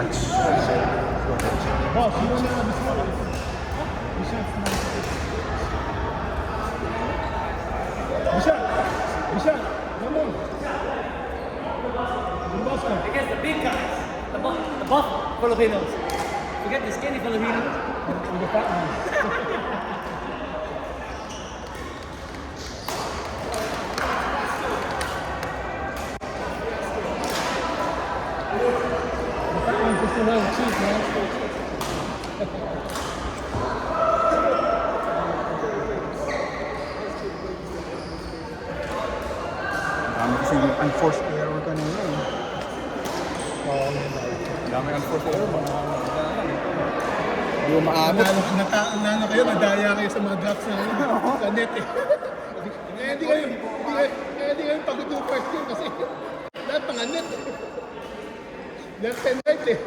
Boss, you don't know this one. Bishal, come on. Against the big guys, the buff Filipinos. Forget the skinny Filipinos. With the fat ones. The fat ones just a little cheap, man. Dami kasi yung unforced error kanina eh. Dami unforced error, mga hindi mo maamit. Nano kayo, nadaya kayo sa mga drops na sa net eh. Kaya hindi kayo pagod yung first game kasi lahat mga net eh. Left and right eh.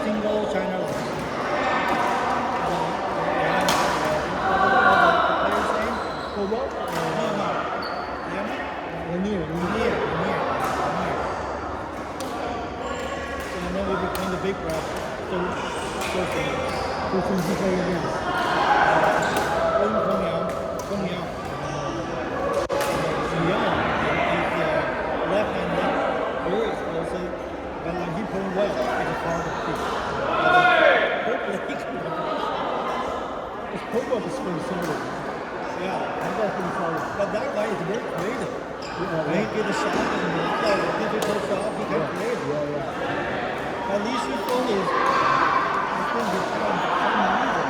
single China. Cobalt? Lanier. And then we become the big rap. So Who's he playing against? Kong Yao. Young. He's left-handed. Very explosive. But when he playing well, it's hard to kick. Hopefully he can. His Cobalt is pretty similar. Yeah. That guy's pretty solid. But that guy is very creative. When he get a shot and like a difficult shot, he can create. At least he is. I think he's some reason.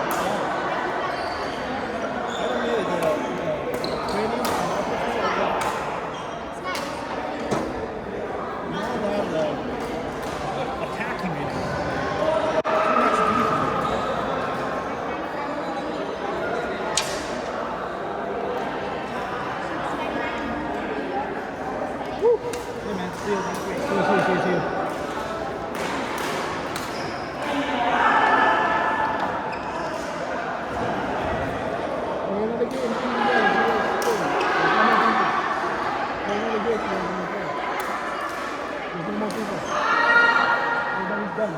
I don't know the training and opportunity or what. Not that attacking anymore. Too much defense. Hey man, see you next week. See you. Everybody's done.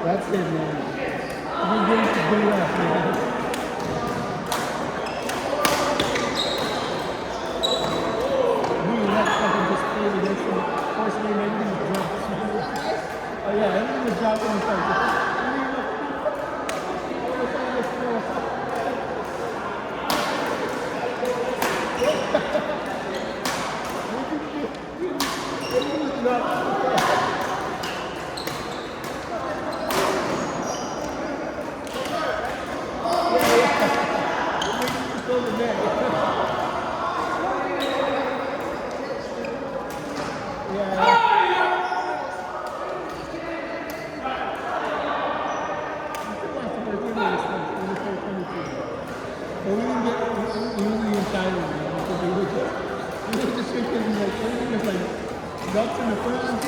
That's it, man. We're going to do that, man. We left fucking just play against him. Fortunately, maybe he dropped. Oh yeah, everything was dropping in front. Ducks in the front.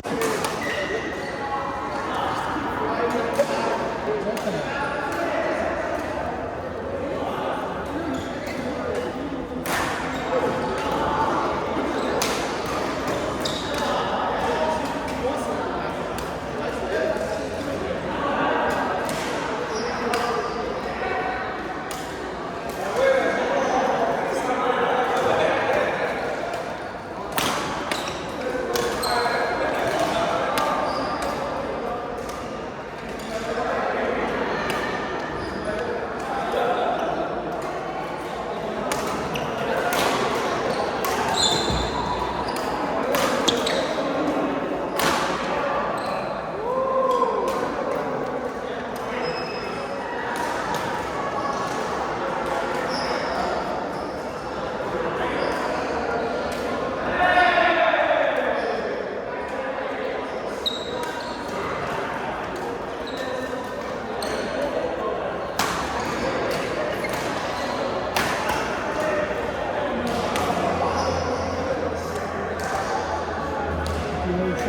you know it's a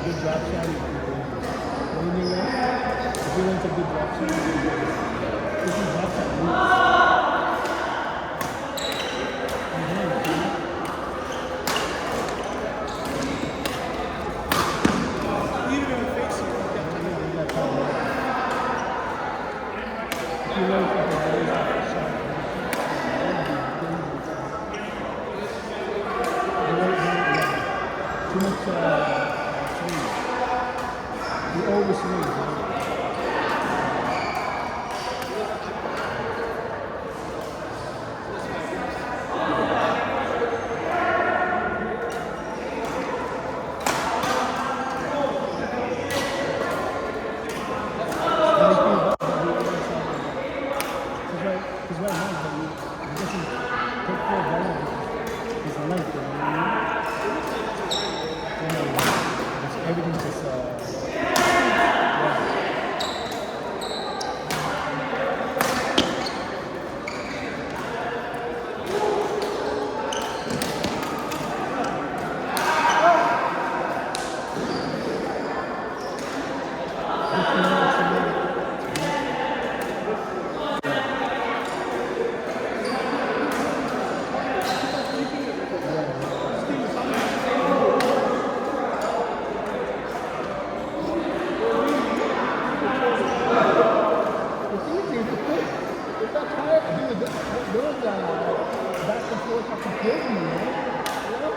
good drop shot, you can do this. What do you mean, right? If you know it's a good drop shot, you can do this. This is drop shot. Even in the face, you can get If you know it's a good drop shot, too much swing. You overswing. Because right now, he doesn't take full advantage of his length. You know what I mean? Everything's just it's easy. It's not tired. Those back and forth have to kill me, man. You know?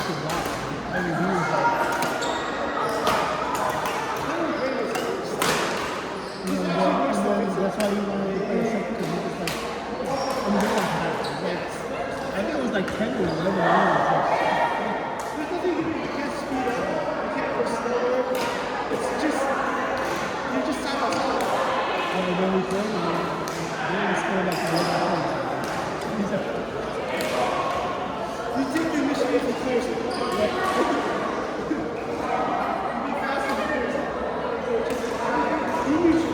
should not. I mean, he was like, and then that's why he wanted to play second because he was like, I mean, like, I think it was like 10 or 11 years. Because you can't speed up, you can't go slower. It's just, you just sound like And then we played, and then we scored like 11 points. He's like, you take the initiative and clear it. Be faster than clear it. You need to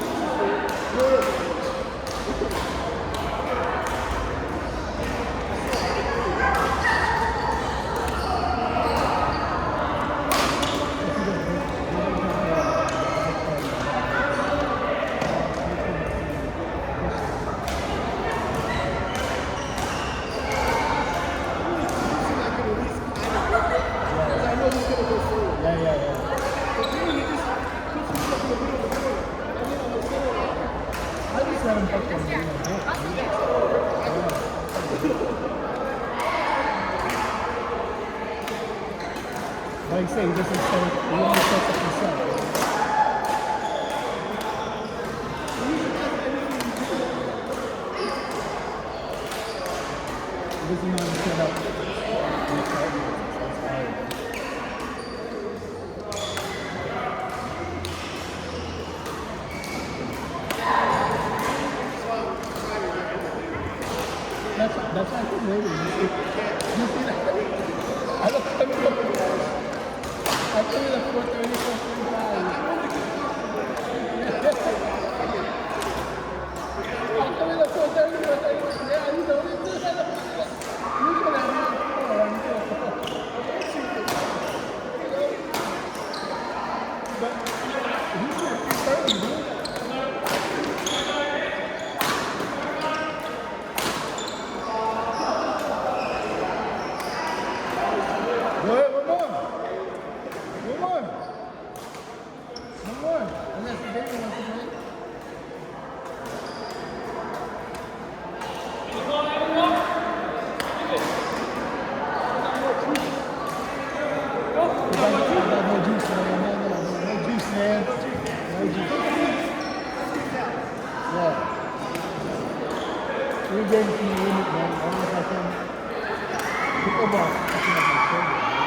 like I say, he doesn't set it, he only sets up himself. He doesn't know how to set up. That's why I think maybe you see that? I don't come in I come in at 4:30, 4:35. I come in at 4:30, 4:35. Yeah, you know, usually I'm here at 4. But usually at 3:30, dude. Unless the baby wants to play. I got no juice, man. No juice, man. No juice. Yeah. We're getting to the limit, man. I don't know if I can pick them up. I can have my shoulder.